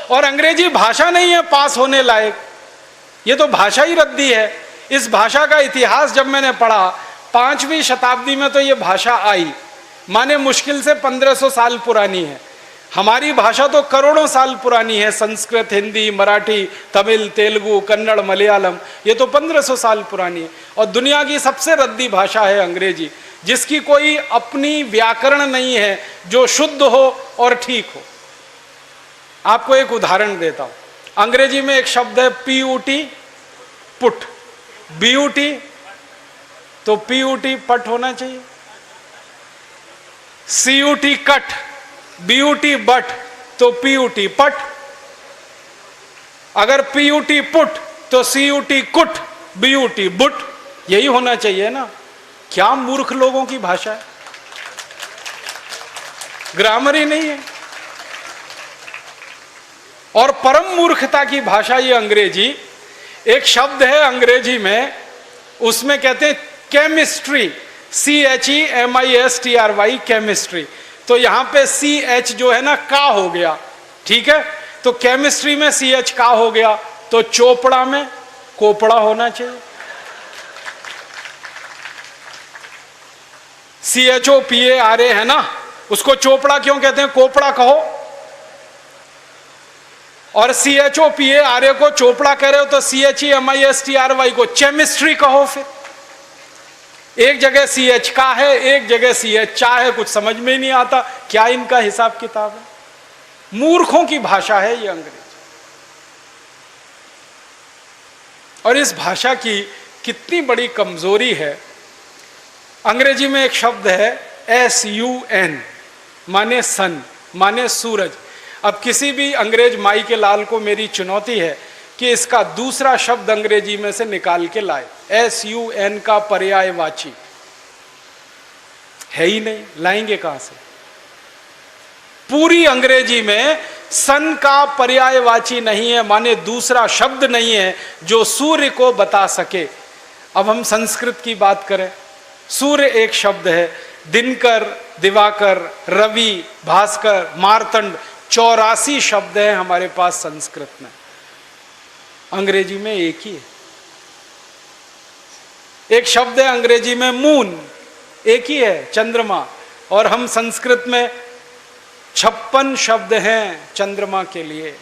और अंग्रेजी भाषा नहीं है पास होने लायक, ये तो भाषा ही रद्दी है। इस भाषा का इतिहास जब मैंने पढ़ा, 5वीं शताब्दी में तो ये भाषा आई, माने मुश्किल से 1500 साल पुरानी है। हमारी भाषा तो करोड़ों साल पुरानी है, संस्कृत, हिंदी, मराठी, तमिल, तेलुगु, कन्नड़, मलयालम, ये तो 1500 साल पुरानी है। और दुनिया की सबसे रद्दी भाषा है अंग्रेजी, जिसकी कोई अपनी व्याकरण नहीं है जो शुद्ध हो और ठीक हो। आपको एक उदाहरण देता हूं। अंग्रेजी में एक शब्द है PUT, पुट, BUT, तो PUT पट होना चाहिए। CUT कट, BUT बट, तो PUT पट। अगर PUT पुट तो CUT कुट, BUT बुट, यही होना चाहिए ना। क्या मूर्ख लोगों की भाषा है, ग्रामर ही नहीं है। और परम मूर्खता की भाषा ये अंग्रेजी। एक शब्द है अंग्रेजी में, उसमें कहते हैं केमिस्ट्री, CHEMISTRY, केमिस्ट्री। तो यहां पे CH जो है ना का हो गया, ठीक है, तो केमिस्ट्री में CH का हो गया, तो चोपड़ा में कोपड़ा होना चाहिए। CHOPARA है ना, उसको चोपड़ा क्यों कहते हैं, कोपड़ा कहो। और CHOPARA को चोपड़ा कह रहे हो तो CHEMISTRY को केमिस्ट्री कहो। फिर एक जगह CH का है, एक जगह CH चा है, कुछ समझ में ही नहीं आता क्या इनका हिसाब किताब है। मूर्खों की भाषा है ये अंग्रेजी। और इस भाषा की कितनी बड़ी कमजोरी है। अंग्रेजी में एक शब्द है SUN, माने सन, माने सूरज। अब किसी भी अंग्रेज माई के लाल को मेरी चुनौती है कि इसका दूसरा शब्द अंग्रेजी में से निकाल के लाए। SUN का पर्यायवाची है ही नहीं, लाएंगे कहां से। पूरी अंग्रेजी में सन का पर्यायवाची नहीं है, माने दूसरा शब्द नहीं है जो सूर्य को बता सके। अब हम संस्कृत की बात करें, सूर्य एक शब्द है, दिनकर, दिवाकर, रवि, भास्कर, मार्तंड, 84 शब्द हैं हमारे पास संस्कृत में। अंग्रेजी में एक ही है। एक शब्द है अंग्रेजी में मून, एक ही है, चंद्रमा। और हम संस्कृत में 56 शब्द हैं चंद्रमा के लिए।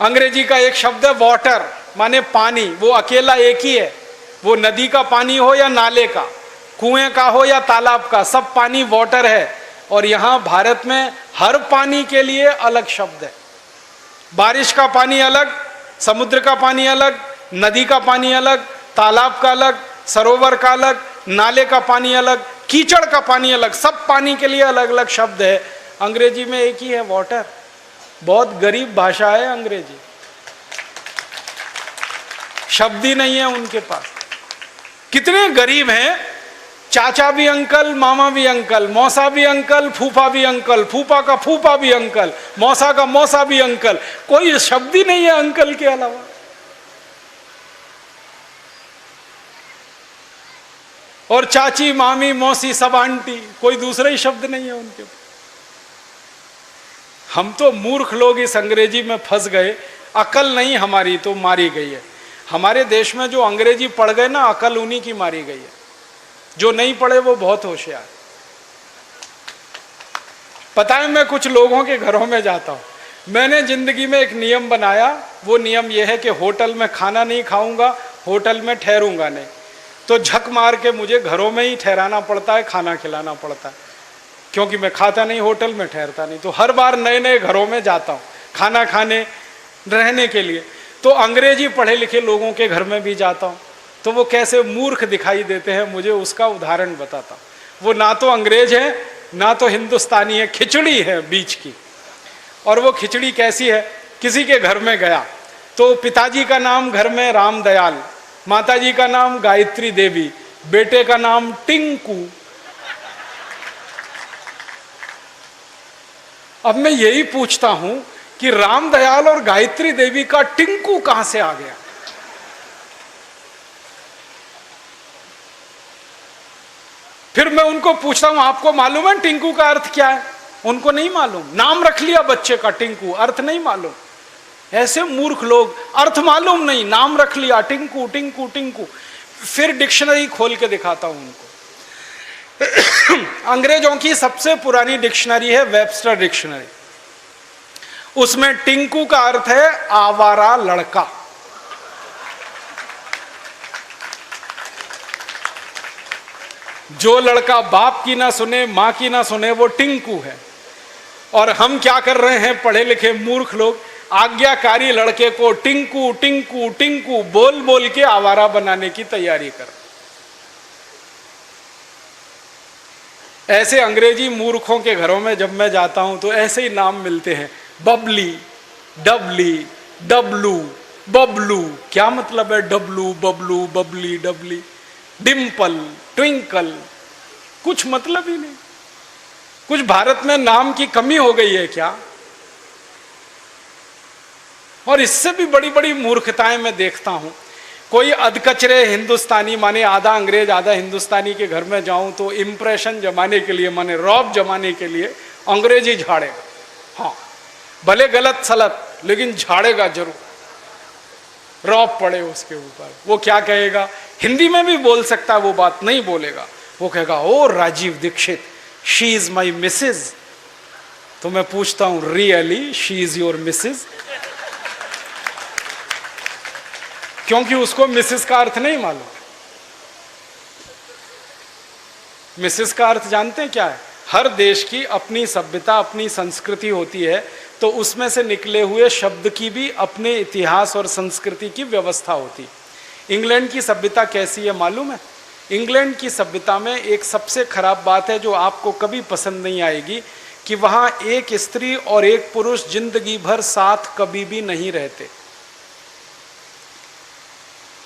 अंग्रेजी का एक शब्द है वाटर, माने पानी, वो अकेला एक ही है। वो नदी का पानी हो या नाले का, कुएं का हो या तालाब का, सब पानी वाटर है। और यहां भारत में हर पानी के लिए अलग शब्द है। बारिश का पानी अलग, समुद्र का पानी अलग, नदी का पानी अलग, तालाब का अलग, सरोवर का अलग, नाले का पानी अलग, कीचड़ का पानी अलग, सब पानी के लिए अलग अलग शब्द है। अंग्रेजी में एक ही है, वाटर। बहुत गरीब भाषा है अंग्रेजी, शब्द ही नहीं है उनके पास। कितने गरीब हैं, चाचा भी अंकल, मामा भी अंकल, मौसा भी अंकल, फूफा भी अंकल, फूफा का फूफा भी अंकल, मौसा का मौसा भी अंकल, कोई शब्द ही नहीं है अंकल के अलावा। और चाची, मामी, मौसी, सब आंटी, कोई दूसरा ही शब्द नहीं है उनके। हम तो मूर्ख लोग इस अंग्रेजी में फंस गए। अकल नहीं हमारी तो मारी गई है। हमारे देश में जो अंग्रेजी पढ़ गए ना, अकल उन्हीं की मारी गई है। जो नहीं पढ़े वो बहुत होशियार। पता है, मैं कुछ लोगों के घरों में जाता हूं। मैंने जिंदगी में एक नियम बनाया, वो नियम यह है कि होटल में खाना नहीं खाऊंगा, होटल में ठहरूंगा नहीं। तो झक मार के मुझे घरों में ही ठहराना पड़ता है, खाना खिलाना पड़ता है, क्योंकि मैं खाता नहीं, होटल में ठहरता नहीं। तो हर बार नए नए घरों में जाता हूँ खाना खाने, रहने के लिए। तो अंग्रेजी पढ़े लिखे लोगों के घर में भी जाता हूँ, तो वो कैसे मूर्ख दिखाई देते हैं मुझे उसका उदाहरण बताता हूँ। वो ना तो अंग्रेज है ना तो हिंदुस्तानी है, खिचड़ी है बीच की। और वो खिचड़ी कैसी है, किसी के घर में गया तो पिताजी का नाम घर में रामदयाल, माताजी का नाम गायत्री देवी, बेटे का नाम टिंकू। अब मैं यही पूछता हूं कि रामदयाल और गायत्री देवी का टिंकू कहां से आ गया। फिर मैं उनको पूछता हूं, आपको मालूम है टिंकू का अर्थ क्या है? उनको नहीं मालूम, नाम रख लिया बच्चे का टिंकू, अर्थ नहीं मालूम। ऐसे मूर्ख लोग, अर्थ मालूम नहीं, नाम रख लिया टिंकू टिंकू टिंकू। फिर डिक्शनरी खोल के दिखाता हूं उनको। अंग्रेजों की सबसे पुरानी डिक्शनरी है वेबस्टर डिक्शनरी। उसमें टिंकू का अर्थ है आवारा लड़का। जो लड़का बाप की ना सुने, मां की ना सुने, वो टिंकू है। और हम क्या कर रहे हैं, पढ़े लिखे मूर्ख लोग, आज्ञाकारी लड़के को टिंकू टिंकू टिंकू बोल बोल के आवारा बनाने की तैयारी कर। ऐसे अंग्रेजी मूर्खों के घरों में जब मैं जाता हूं तो ऐसे ही नाम मिलते हैं, बबली, डबली, डब्लू, बबलू। क्या मतलब है डब्लू, बबलू, बबली, डबली? डिम्पल, ट्विंकल, कुछ मतलब ही नहीं। कुछ भारत में नाम की कमी हो गई है क्या? और इससे भी बड़ी बड़ी मूर्खताएं मैं देखता हूं। कोई अधकचरे हिंदुस्तानी, माने आधा अंग्रेज आधा हिंदुस्तानी के घर में जाऊं तो इंप्रेशन जमाने के लिए, माने रौब जमाने के लिए अंग्रेजी झाड़ेगा। हाँ, भले गलत सलत, लेकिन झाड़ेगा जरूर, रौब पड़े उसके ऊपर। वो क्या कहेगा, हिंदी में भी बोल सकता है, वो बात नहीं बोलेगा। वो कहेगा, ओ Rajiv Dixit, she is my Mrs. तो मैं पूछता हूं, really she is your Mrs? क्योंकि उसको मिसेस का अर्थ नहीं मालूम। मिसेस का अर्थ जानते हैं क्या है? हर देश की अपनी सभ्यता, अपनी संस्कृति होती है, तो उसमें से निकले हुए शब्द की भी अपने इतिहास और संस्कृति की व्यवस्था होती है। इंग्लैंड की सभ्यता कैसी है मालूम है? इंग्लैंड की सभ्यता में एक सबसे खराब बात है जो आपको कभी पसंद नहीं आएगी, कि वहां एक स्त्री और एक पुरुष जिंदगी भर साथ कभी भी नहीं रहते,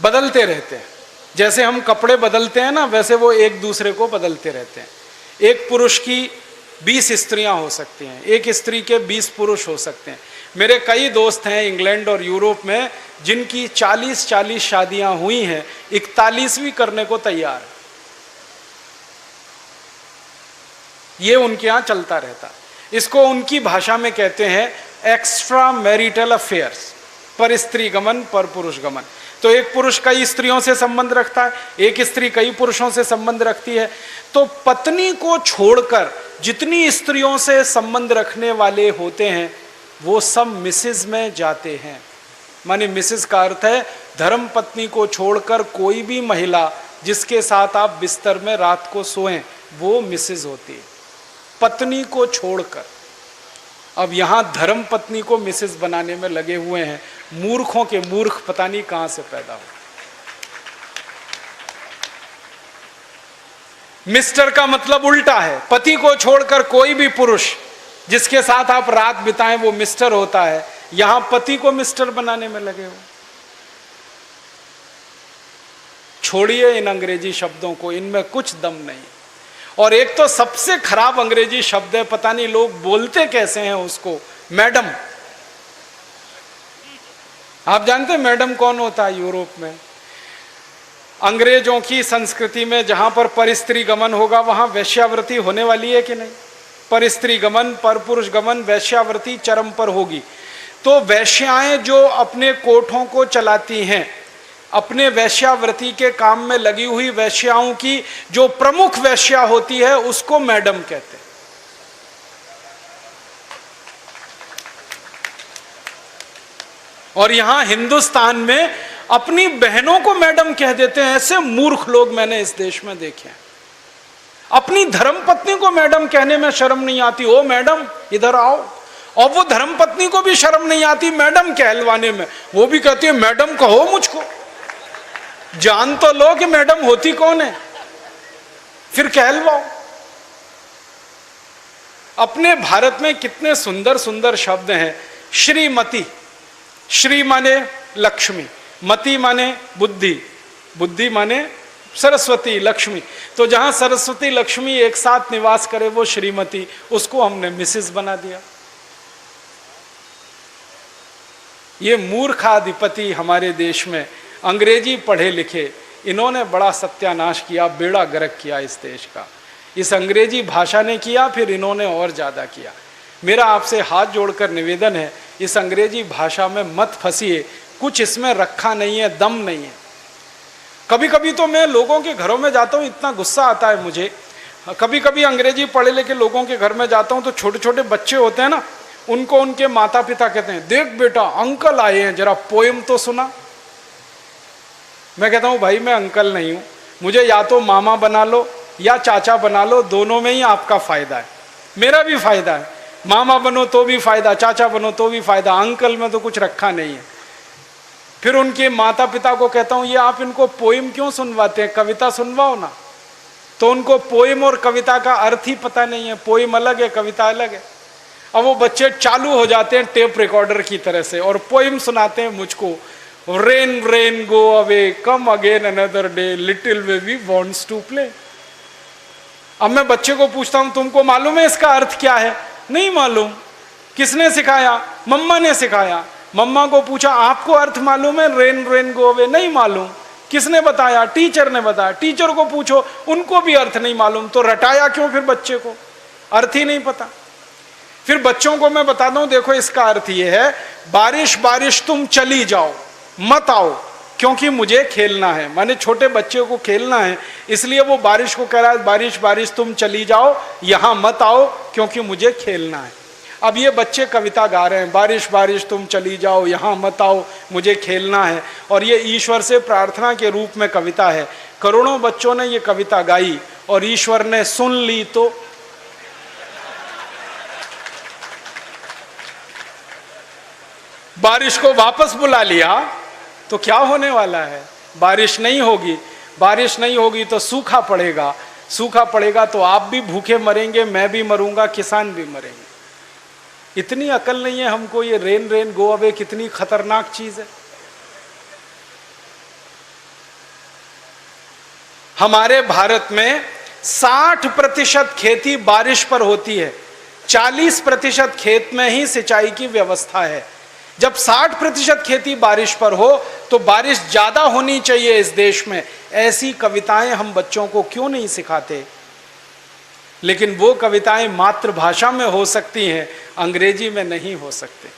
बदलते रहते हैं। जैसे हम कपड़े बदलते हैं ना, वैसे वो एक दूसरे को बदलते रहते हैं। एक पुरुष की 20 स्त्रियां हो सकती हैं, एक स्त्री के 20 पुरुष हो सकते हैं। मेरे कई दोस्त हैं इंग्लैंड और यूरोप में जिनकी 40-40 शादियां हुई हैं, 41वीं करने को तैयार है। ये उनके यहां चलता रहता। इसको उनकी भाषा में कहते हैं एक्स्ट्रा मैरिटल अफेयर्स, पर स्त्री गमन पर पुरुष गमन। तो एक पुरुष कई स्त्रियों से संबंध रखता है, एक स्त्री कई पुरुषों से संबंध रखती है। तो पत्नी को छोड़कर जितनी स्त्रियों से संबंध रखने वाले होते हैं वो सब मिसेज में जाते हैं। माने मिसेज का अर्थ है धर्म पत्नी को छोड़कर कोई भी महिला जिसके साथ आप बिस्तर में रात को सोएं, वो मिसेज होती है, पत्नी को छोड़कर। अब यहां धर्म पत्नी को मिसेज बनाने में लगे हुए हैं। मूर्खों के मूर्ख पता नहीं कहां से पैदा हो। मिस्टर का मतलब उल्टा है, पति को छोड़कर कोई भी पुरुष जिसके साथ आप रात बिताएं वो मिस्टर होता है। यहां पति को मिस्टर बनाने में लगे हो। छोड़िए इन अंग्रेजी शब्दों को, इनमें कुछ दम नहीं। और एक तो सबसे खराब अंग्रेजी शब्द है, पता नहीं लोग बोलते कैसे हैं उसको, मैडम। आप जानते हैं मैडम कौन होता है यूरोप में? अंग्रेजों की संस्कृति में जहां पर परस्त्री गमन होगा वहां वैश्यावृत्ति होने वाली है कि नहीं? परस्त्री गमन, पर पुरुष गमन, वैश्यावृत्ति चरम पर होगी। तो वैश्याएं जो अपने कोठों को चलाती हैं, अपने वैश्यावृत्ति के काम में लगी हुई वैश्याओं की जो प्रमुख वैश्या होती है उसको मैडम कहते हैं। और यहां हिंदुस्तान में अपनी बहनों को मैडम कह देते हैं। ऐसे मूर्ख लोग मैंने इस देश में देखे हैं। अपनी धर्मपत्नी को मैडम कहने में शर्म नहीं आती, ओ मैडम इधर आओ। और वो धर्मपत्नी को भी शर्म नहीं आती मैडम कहलवाने में, वो भी कहती है मैडम कहो मुझको। जान तो लो कि मैडम होती कौन है, फिर कहलवाओ। अपने भारत में कितने सुंदर सुंदर शब्द हैं। श्रीमती, श्री माने लक्ष्मी, मति माने बुद्धि, बुद्धि माने सरस्वती, लक्ष्मी। तो जहां सरस्वती लक्ष्मी एक साथ निवास करे वो श्रीमती, उसको हमने मिसेस बना दिया। ये मूर्खाधिपति हमारे देश में अंग्रेजी पढ़े लिखे, इन्होंने बड़ा सत्यानाश किया, बेड़ा गर्क किया इस देश का। इस अंग्रेजी भाषा ने किया, फिर इन्होंने और ज़्यादा किया। मेरा आपसे हाथ जोड़कर निवेदन है, इस अंग्रेजी भाषा में मत फंसिए, कुछ इसमें रखा नहीं है, दम नहीं है। कभी कभी तो मैं लोगों के घरों में जाता हूँ, इतना गुस्सा आता है मुझे। कभी कभी अंग्रेजी पढ़े लिखे लोगों के घर में जाता हूँ तो छोटे छोटे बच्चे होते हैं ना, उनको उनके माता पिता कहते हैं, देख बेटा अंकल आए हैं, जरा पोएम तो सुना। मैं कहता हूँ भाई मैं अंकल नहीं हूँ, मुझे या तो मामा बना लो या चाचा बना लो, दोनों में ही आपका फायदा है, मेरा भी फायदा है। मामा बनो तो भी फायदा, चाचा बनो तो भी फायदा, अंकल में तो कुछ रखा नहीं है। फिर उनके माता पिता को कहता हूँ, ये आप इनको पोएम क्यों सुनवाते हैं, कविता सुनवाओ ना। तो उनको पोएम और कविता का अर्थ ही पता नहीं है, पोएम अलग है, कविता अलग है। अब वो बच्चे चालू हो जाते हैं टेप रिकॉर्डर की तरह से और पोएम सुनाते हैं मुझको, rain rain go away come again another day little baby wants to play. अब मैं बच्चे को पूछता हूं, तुमको मालूम है इसका अर्थ क्या है? नहीं मालूम। किसने सिखाया? मम्मा ने सिखाया। मम्मा को पूछा, आपको अर्थ मालूम है रेन रेन गो अवे? नहीं मालूम। किसने बताया? टीचर ने बताया। टीचर को पूछो, उनको भी अर्थ नहीं मालूम। तो रटाया क्यों फिर बच्चे को? अर्थ ही नहीं पता। फिर बच्चों को मैं बताता हूं, देखो इसका अर्थ ये है, बारिश बारिश तुम चली जाओ, मत आओ क्योंकि मुझे खेलना है। माने छोटे बच्चे को खेलना है, इसलिए वो बारिश को कह रहा है, बारिश बारिश तुम चली जाओ, यहां मत आओ क्योंकि मुझे खेलना है। अब ये बच्चे कविता गा रहे हैं, बारिश बारिश तुम चली जाओ, यहां मत आओ, मुझे खेलना है, और ये ईश्वर से प्रार्थना के रूप में कविता है। करोड़ों बच्चों ने ये कविता गाई और ईश्वर ने सुन ली तो बारिश को वापस बुला लिया। तो क्या होने वाला है? बारिश नहीं होगी। बारिश नहीं होगी तो सूखा पड़ेगा। सूखा पड़ेगा तो आप भी भूखे मरेंगे, मैं भी मरूंगा, किसान भी मरेंगे। इतनी अकल नहीं है हमको, ये रेन रेन गो अवे कितनी खतरनाक चीज है। हमारे भारत में 60% खेती बारिश पर होती है, 40% खेत में ही सिंचाई की व्यवस्था है। जब 60% खेती बारिश पर हो तो बारिश ज्यादा होनी चाहिए इस देश में। ऐसी कविताएं हम बच्चों को क्यों नहीं सिखाते? लेकिन वो कविताएं मातृभाषा में हो सकती हैं, अंग्रेजी में नहीं हो सकते।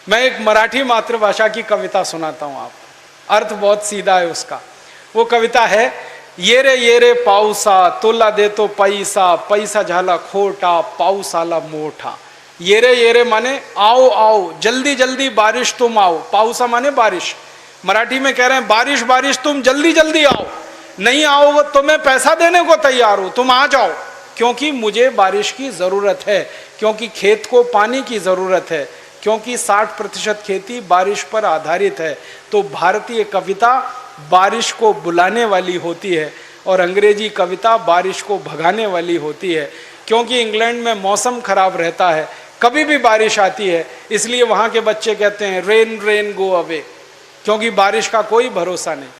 मैं एक मराठी मातृभाषा की कविता सुनाता हूं आपको, अर्थ बहुत सीधा है उसका। वो कविता है, ये रे पाऊसा तुला देतो पैसा, पैसा झाला खोटा पाऊस आला मोठा। ये रे माने आओ आओ, जल्दी जल्दी बारिश तुम आओ। पाऊसा माने बारिश। मराठी में कह रहे हैं, बारिश बारिश तुम जल्दी जल्दी आओ, नहीं आओ तो मैं पैसा देने को तैयार हूं, तुम आ जाओ क्योंकि मुझे बारिश की जरूरत है, क्योंकि खेत को पानी की जरूरत है, क्योंकि 60% खेती बारिश पर आधारित है। तो भारतीय कविता बारिश को बुलाने वाली होती है और अंग्रेजी कविता बारिश को भगाने वाली होती है। क्योंकि इंग्लैंड में मौसम खराब रहता है, कभी भी बारिश आती है, इसलिए वहाँ के बच्चे कहते हैं रेन रेन गो अवे, क्योंकि बारिश का कोई भरोसा नहीं।